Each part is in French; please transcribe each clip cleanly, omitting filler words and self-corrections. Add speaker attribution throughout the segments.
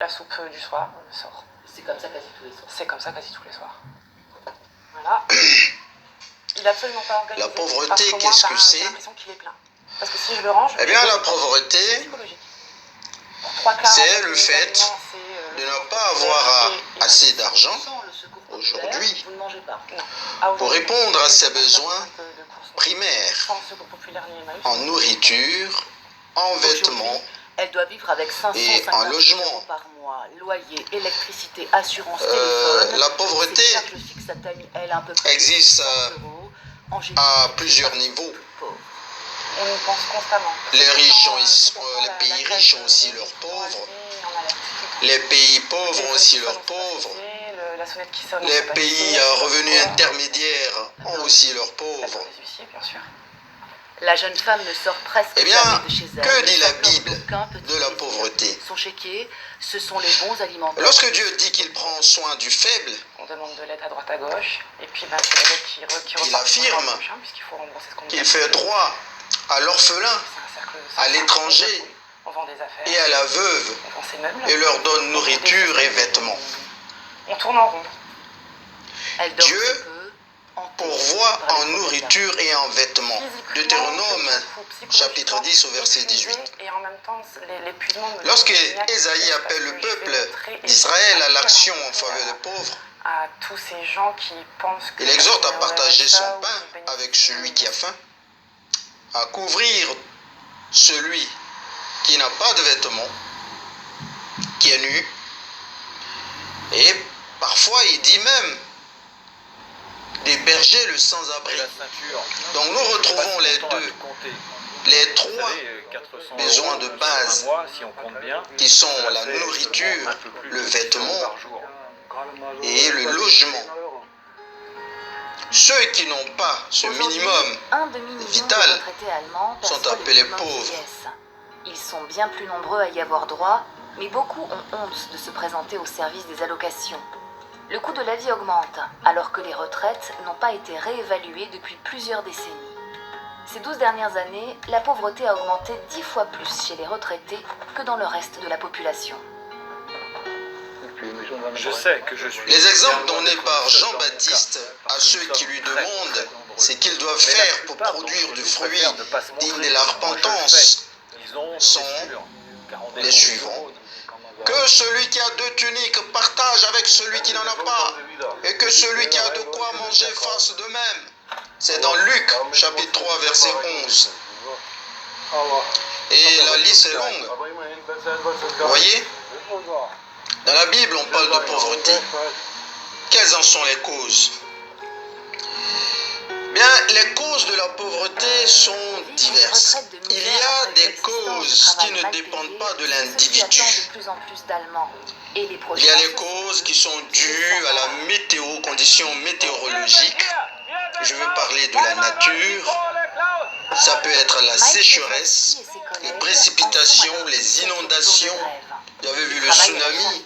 Speaker 1: La soupe du soir sort.
Speaker 2: C'est comme ça quasi tous les soirs.
Speaker 1: C'est comme ça quasi tous les soirs. Voilà. Il n'a absolument pas organisé.
Speaker 3: La pauvreté, qu'est-ce que c'est?
Speaker 1: J'ai l'impression qu'il est plein. Parce que si je le range...
Speaker 3: Eh bien, la pauvreté, c'est le fait de ne pas avoir assez d'argent aujourd'hui pour répondre à ses besoins primaires en nourriture, en vêtements
Speaker 2: elle doit vivre avec 550
Speaker 3: en logement.
Speaker 2: € par mois, loyer, électricité, assurance, téléphone.
Speaker 3: La pauvreté existe à plusieurs niveaux.
Speaker 1: On y pense constamment.
Speaker 3: Les pays riches ont aussi leurs pauvres. Les pays pauvres ont aussi leurs pauvres. Les pays à revenus intermédiaires ont aussi leurs pauvres.
Speaker 2: La jeune femme ne sort presque
Speaker 3: eh bien,
Speaker 2: jamais de chez elle.
Speaker 3: Que dit la Bible de la pauvreté?
Speaker 2: Son chéquier, ce sont les bons alimentaires.
Speaker 3: Lorsque Dieu dit qu'il prend soin du faible,
Speaker 1: on demande de l'aide à droite à gauche, et puis c'est la dette qui
Speaker 3: il affirme qu'il fait droit à l'orphelin, à l'étranger et à la veuve, et leur donne nourriture et vêtements.
Speaker 1: On tourne en rond.
Speaker 3: Dieu pourvoit en nourriture et en vêtements. Deutéronome, chapitre 10, au verset 18. Lorsque Ésaïe appelle le peuple d'Israël à l'action en faveur des pauvres, il exhorte à partager son pain avec celui qui a faim, à couvrir celui qui n'a pas de vêtements, qui est nu, et parfois il dit même d'héberger le sans-abri. Donc nous retrouvons les trois besoins de base qui sont la nourriture, le vêtement et le logement. Ceux qui n'ont pas ce minimum vital sont appelés pauvres.
Speaker 2: Ils sont bien plus nombreux à y avoir droit, mais beaucoup ont honte de se présenter au service des allocations. Le coût de la vie augmente, alors que les retraites n'ont pas été réévaluées depuis plusieurs décennies. Ces 12 dernières années, la pauvreté a augmenté 10 fois plus chez les retraités que dans le reste de la population.
Speaker 4: Je sais que je suis...
Speaker 3: Les exemples donnés par Jean-Baptiste à ceux qui lui demandent ce qu'ils doivent faire pour produire du fruit digne de la repentance sont les suivants. Que celui qui a 2 tuniques partage avec celui qui n'en a pas, et que celui qui a de quoi manger fasse de même. C'est dans Luc, chapitre 3, verset 11. Et la liste est longue. Vous voyez? Dans la Bible, on parle de pauvreté. Quelles en sont les causes? Bien, les causes de la pauvreté sont diverses. Il y a des causes qui ne dépendent pas de l'individu. Il y a les causes qui sont dues à la météo, conditions météorologiques. Je veux parler de la nature. Ça peut être la sécheresse, les précipitations, les inondations. Vous avez vu le tsunami,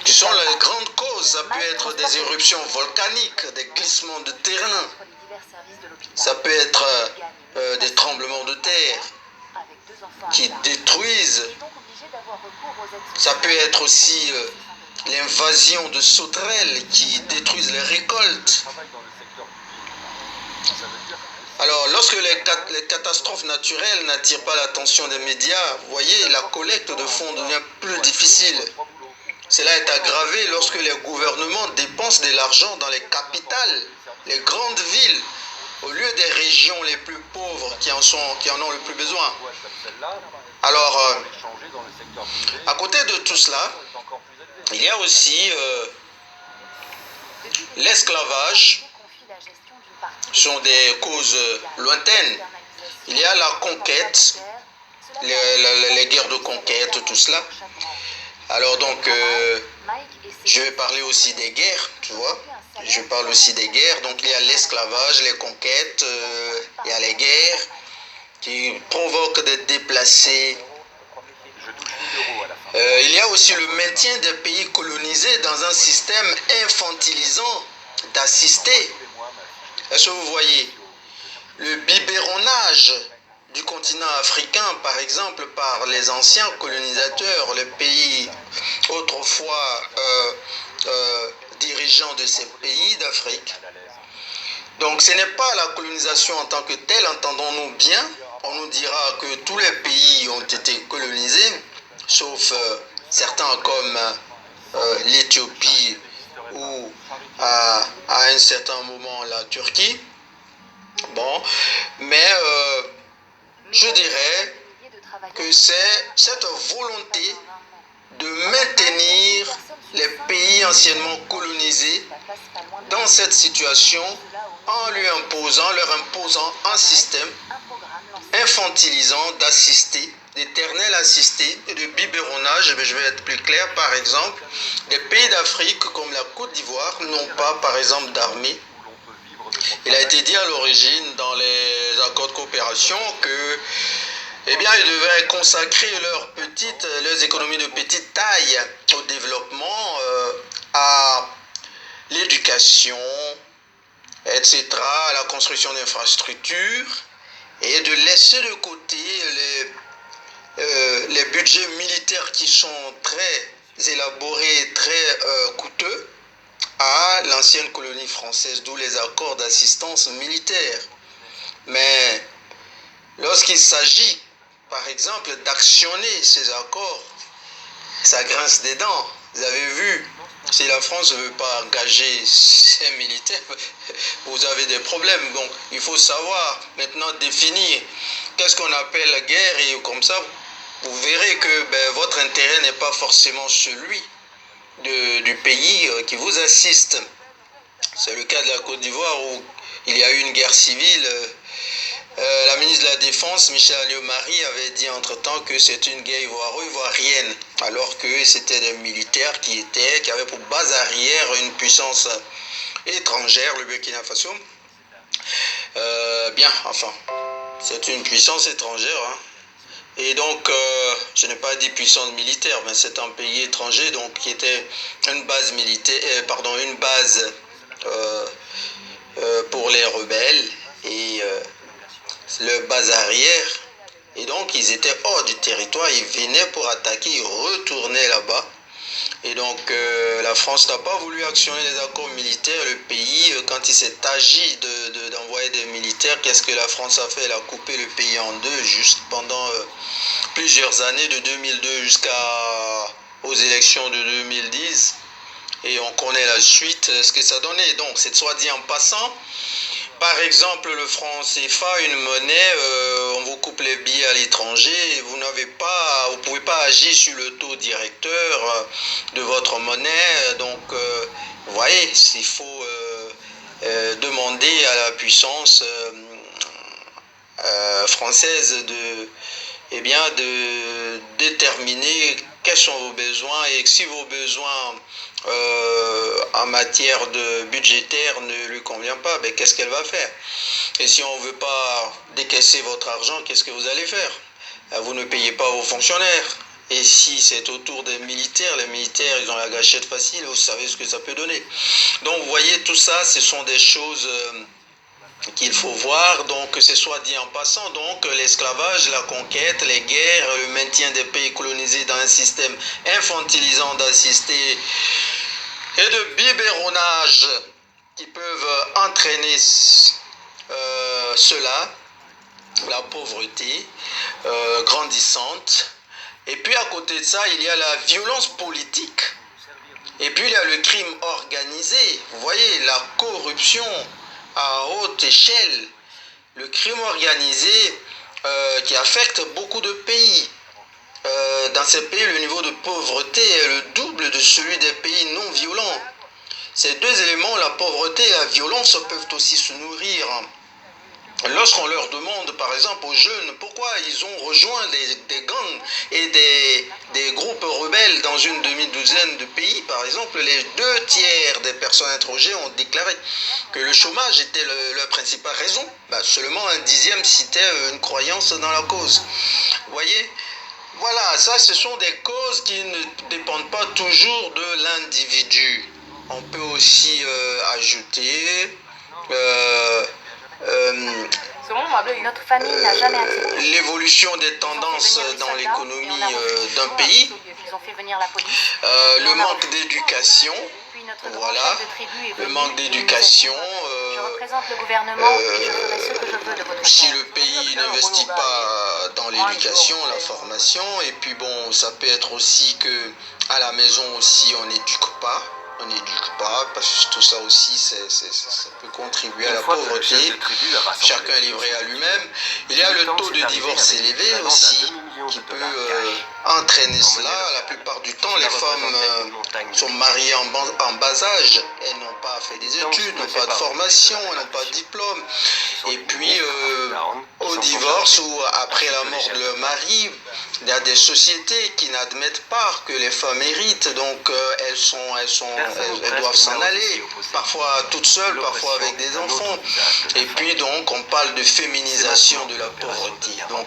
Speaker 3: qui sont les grandes causes. Ça peut être des éruptions volcaniques, des glissements de terrain. Ça peut être des tremblements de terre qui détruisent. Ça peut être aussi l'invasion de sauterelles qui détruisent les récoltes. Alors, lorsque les catastrophes naturelles n'attirent pas l'attention des médias, vous voyez, la collecte de fonds devient plus difficile. Cela est aggravé lorsque les gouvernements dépensent de l'argent dans les capitales, les grandes villes, au lieu des régions les plus pauvres qui en ont le plus besoin. Alors, à côté de tout cela, il y a aussi l'esclavage. Ce sont des causes lointaines. Il y a la conquête, les guerres de conquête, tout cela. Alors donc, je vais parler aussi des guerres, tu vois. Je parle aussi des guerres. Donc il y a l'esclavage, les conquêtes, il y a les guerres qui provoquent des déplacés. Il y a aussi le maintien des pays colonisés dans un système infantilisant d'assister. Est-ce que vous voyez le biberonnage du continent africain, par exemple, par les anciens colonisateurs, les pays autrefois dirigeants de ces pays d'Afrique. Donc ce n'est pas la colonisation en tant que telle, entendons-nous bien. On nous dira que tous les pays ont été colonisés, sauf certains comme l'Éthiopie ou à un certain moment la Turquie. Bon, mais je dirais que c'est cette volonté de maintenir les pays anciennement colonisés dans cette situation en leur imposant un système infantilisant d'assister, d'éternel assisté et de biberonnage. Je vais être plus clair, par exemple, des pays d'Afrique comme la Côte d'Ivoire n'ont pas, par exemple, d'armée. Il a été dit à l'origine dans les accords de coopération que eh bien, ils devaient consacrer leurs économies de petite taille au développement, à l'éducation, etc., à la construction d'infrastructures, et de laisser de côté les budgets militaires qui sont très élaborés, très coûteux, à l'ancienne colonie française, d'où les accords d'assistance militaire. Mais lorsqu'il s'agit, par exemple, d'actionner ces accords, ça grince des dents. Vous avez vu, si la France ne veut pas engager ses militaires, vous avez des problèmes. Donc, il faut savoir maintenant définir qu'est-ce qu'on appelle la guerre, et comme ça, vous verrez que votre intérêt n'est pas forcément celui du pays qui vous assiste. C'est le cas de la Côte d'Ivoire où il y a eu une guerre civile. La ministre de la Défense, Michel Alliot-Marie, avait dit entre-temps que c'est une guerre ivoirienne, alors que c'était des militaires qui avaient pour base arrière une puissance étrangère, le Burkina Faso. C'est une puissance étrangère, hein. Et donc, je n'ai pas dit puissance militaire, mais c'est un pays étranger, donc qui était une base militaire, une base pour les rebelles et le base arrière. Et donc, ils étaient hors du territoire, ils venaient pour attaquer, ils retournaient là-bas. Et donc, la France n'a pas voulu actionner les accords militaires. Le pays, quand il s'est agi d'envoyer des militaires, qu'est-ce que la France a fait? Elle a coupé le pays en deux, juste pendant plusieurs années, de 2002 jusqu'aux élections de 2010. Et on connaît la suite, ce que ça donnait. Donc, c'est soit dit en passant. Par exemple, le franc CFA, une monnaie, on vous coupe les billets à l'étranger, vous ne pouvez pas agir sur le taux directeur de votre monnaie. Donc, vous voyez, il faut demander à la puissance française de déterminer quels sont vos besoins, et si vos besoins en matière de budgétaire ne lui convient pas, qu'est-ce qu'elle va faire? Et si on ne veut pas décaisser votre argent, qu'est-ce que vous allez faire? Vous ne payez pas vos fonctionnaires. Et si c'est autour des militaires, les militaires, ils ont la gâchette facile, vous savez ce que ça peut donner. Donc, vous voyez, tout ça, ce sont des choses qu'il faut voir. Donc, c'est soit dit en passant, donc l'esclavage, la conquête, les guerres, le maintien des pays colonisés dans un système infantilisant d'assister et de biberonnage qui peuvent entraîner cela, la pauvreté grandissante. Et puis à côté de ça, il y a la violence politique. Et puis il y a le crime organisé. Vous voyez, la corruption à haute échelle. Le crime organisé qui affecte beaucoup de pays. Dans ces pays, le niveau de pauvreté est le double de celui des pays non violents. Ces deux éléments, la pauvreté et la violence, peuvent aussi se nourrir. Lorsqu'on leur demande, par exemple, aux jeunes, pourquoi ils ont rejoint des gangs et des groupes rebelles dans une demi-douzaine de pays, par exemple, les 2/3 des personnes interrogées ont déclaré que le chômage était leur principale raison. Seulement un dixième citait une croyance dans la cause. Vous voyez ? Voilà, ça, ce sont des causes qui ne dépendent pas toujours de l'individu. On peut aussi ajouter
Speaker 2: Notre famille n'a jamais accepté.
Speaker 3: l'évolution des tendances dans l'économie d'un pays,
Speaker 2: Ils ont fait venir la police.
Speaker 3: le manque d'éducation,
Speaker 2: Puis notre grand
Speaker 3: voilà,
Speaker 2: chef de tribu est
Speaker 3: le
Speaker 2: venu
Speaker 3: manque
Speaker 2: et nous a dit,
Speaker 3: d'éducation.
Speaker 2: je représente le gouvernement et je ferai ce que je veux de votre
Speaker 3: Si
Speaker 2: terre.
Speaker 3: le pays n'investit pas dans l'éducation, la formation, et puis bon, ça peut être aussi que à la maison aussi on n'éduque pas. On n'éduque pas, parce que tout ça aussi, ça peut contribuer à la pauvreté. Chacun est livré à lui-même. Il y a le taux de divorce élevé aussi, qui peut entraîner cela. La plupart du temps, les femmes sont mariées en bas âge. Elles n'ont pas fait des études, n'ont pas de formation, n'ont pas de diplôme. Et puis, au divorce ou après la mort de leur mari, il y a des sociétés qui n'admettent pas que les femmes héritent, donc elles doivent s'en aller, parfois toutes seules, parfois avec des enfants. Et puis donc on parle de féminisation de la pauvreté. Donc,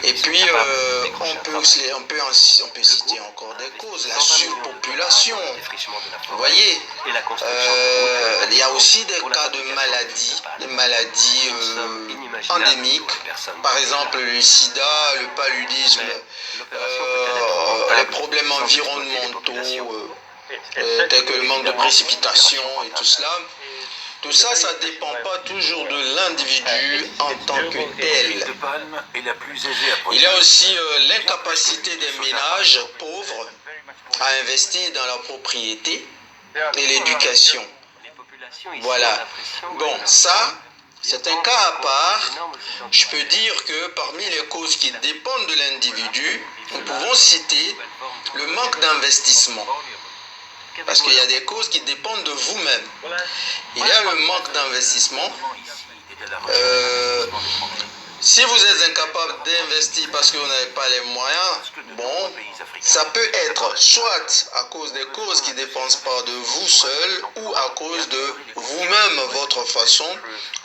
Speaker 3: et puis on peut citer encore des causes, la surpopulation. Vous voyez, il y a aussi des cas de maladies, des maladies endémiques, par exemple le sida, le paludisme, les problèmes environnementaux, tels que le manque de précipitation et tout cela. Tout ça, ça ne dépend pas toujours de l'individu en tant que tel. Il y a aussi l'incapacité des ménages pauvres à investir dans la propriété et l'éducation. Voilà. Bon, ça, c'est un cas à part. Je peux dire que parmi les causes qui dépendent de l'individu, nous pouvons citer le manque d'investissement. Parce qu'il y a des causes qui dépendent de vous-même. Il y a le manque d'investissement. Si vous êtes incapable d'investir parce que vous n'avez pas les moyens, bon, ça peut être soit à cause des causes qui ne dépendent pas de vous seul ou à cause de vous-même, votre façon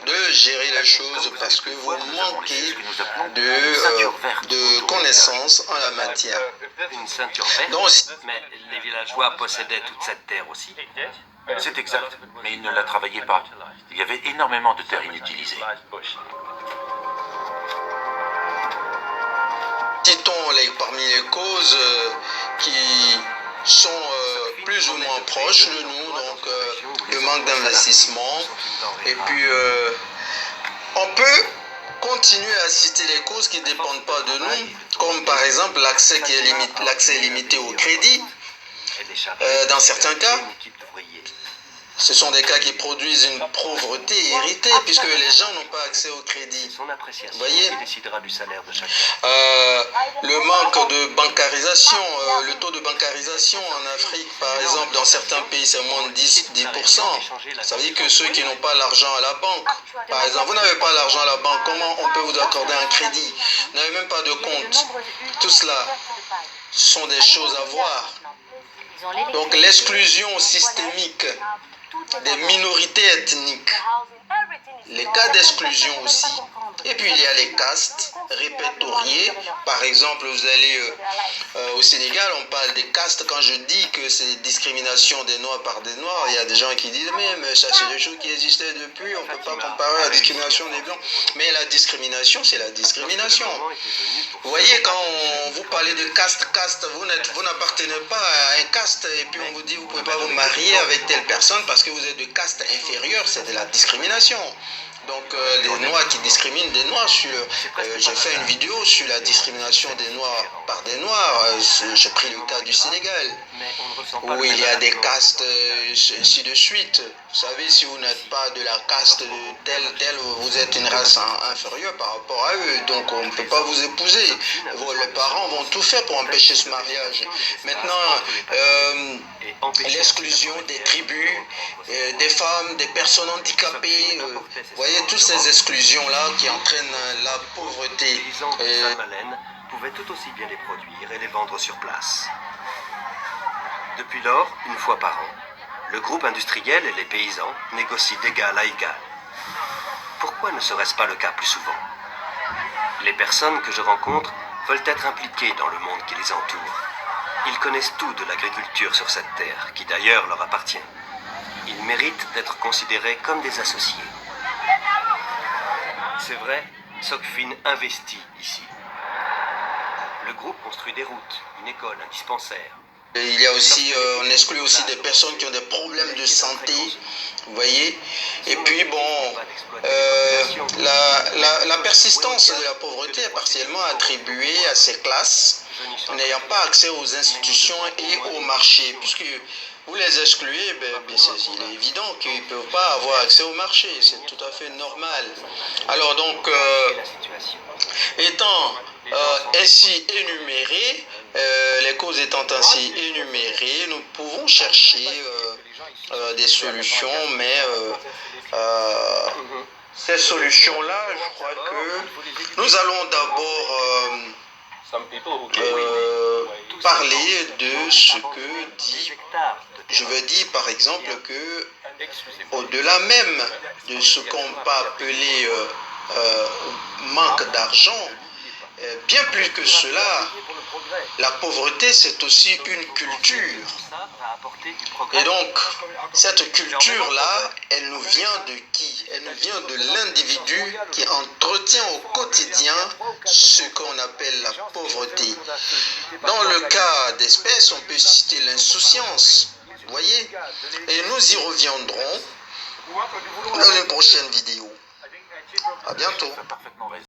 Speaker 3: de gérer les choses parce que vous manquez de connaissances en la matière.
Speaker 4: Une ceinture verte,
Speaker 3: Donc,
Speaker 4: mais les villageois possédaient toute cette terre aussi.
Speaker 5: C'est exact, mais ils ne la travaillaient pas. Il y avait énormément de terres inutilisées.
Speaker 3: Citons parmi les causes qui sont plus ou moins proches de nous, donc le manque d'investissement. Et puis, on peut continuer à citer les causes qui ne dépendent pas de nous, comme par exemple l'accès limité au crédit. Dans certains cas, ce sont des cas qui produisent une pauvreté héritée puisque les gens n'ont pas accès au crédit. Vous voyez, le manque de bancarisation, le taux de bancarisation en Afrique, par exemple, dans certains pays, c'est moins de 10%. Ça veut dire que ceux qui n'ont pas l'argent à la banque, par exemple, vous n'avez pas l'argent à la banque, comment on peut vous accorder un crédit? Vous n'avez même pas de compte. Tout cela sont des choses à voir. Donc l'exclusion systémique des minorités ethniques, les cas d'exclusion aussi. Et puis il y a les castes répertoriées. Par exemple, vous allez au Sénégal, on parle des castes. Quand je dis que c'est discrimination des Noirs par des Noirs, il y a des gens qui disent mais ça c'est des choses qui existaient depuis, on ne peut pas comparer à la discrimination des Blancs. Mais la discrimination, c'est la discrimination. Vous voyez, quand vous parlez de caste, vous n'appartenez pas à un caste et puis on vous dit vous ne pouvez pas vous marier avec telle personne parce que vous êtes de caste inférieure, c'est de la discrimination. Donc des Noirs qui discriminent des Noirs. J'ai fait une vidéo sur la discrimination des Noirs par des Noirs. J'ai pris le cas du Sénégal, où il y a des castes, ainsi de suite. Vous savez, si vous n'êtes pas de la caste de tel, vous êtes une race inférieure par rapport à eux. Donc on ne peut pas vous épouser. Les parents vont tout faire pour empêcher ce mariage. Maintenant, l'exclusion des tribus, des femmes, des personnes handicapées, vous voyez, toutes ces exclusions-là qui entraînent la pauvreté.
Speaker 4: Les paysans de Saint-Malène pouvaient tout aussi bien les produire et les vendre sur place. Depuis lors, une fois par an, le groupe industriel et les paysans négocient d'égal à égal. Pourquoi ne serait-ce pas le cas plus souvent? Les personnes que je rencontre veulent être impliquées dans le monde qui les entoure. Ils connaissent tout de l'agriculture sur cette terre, qui d'ailleurs leur appartient. Ils méritent d'être considérés comme des associés. c'est vrai, Sokfin investit ici. Le groupe construit des routes, une école, un dispensaire.
Speaker 3: Et il y a aussi, on exclut aussi des personnes qui ont des problèmes de santé, vous voyez. Et puis bon, la persistance de la pauvreté est partiellement attribuée à ces classes n'ayant pas accès aux institutions et au marché, puisque vous les excluez, il est évident qu'ils ne peuvent pas avoir accès au marché, c'est tout à fait normal. Alors donc, étant ainsi énumérées, les causes étant ainsi énumérées, nous pouvons chercher des solutions, mais ces solutions-là, je crois que nous allons d'abord parler de ce que dit, je veux dire par exemple que au-delà même de ce qu'on peut appeler manque d'argent, bien plus que cela, la pauvreté c'est aussi une culture. Et donc, cette culture-là, elle nous vient de qui? Elle nous vient de l'individu qui entretient au quotidien ce qu'on appelle la pauvreté. Dans le cas d'espèce, on peut citer l'insouciance, vous voyez? Et nous y reviendrons dans une prochaine vidéo. À bientôt.